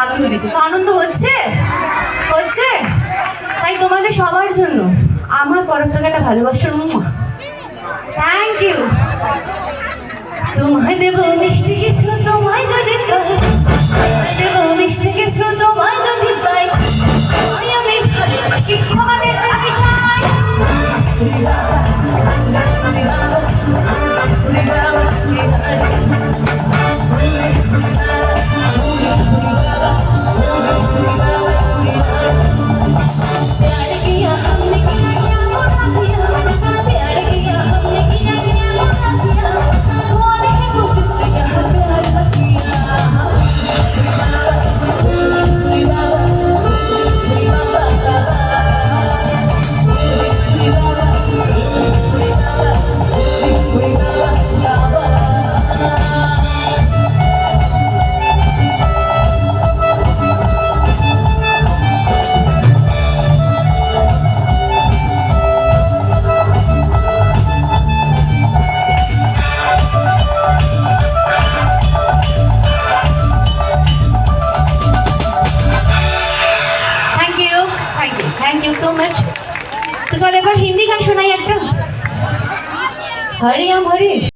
আনন্দ দিতে। তো আনন্দ হচ্ছে হচ্ছে তাই তোমাদের সবার জন্য আমার তরফ থেকে একটা ভালোবাসার থ্যাংক ইউ। তোমায় দেব মিষ্টি কিছু, তোমায় যদি দেব মিষ্টি কিছু, তোমায় যদি পাই আমি ভালোবাসি তোমাদের আমি চাই। Thank you so much. तो चलो एक बार हिंदी गान सुनाई एक हरियम हरि।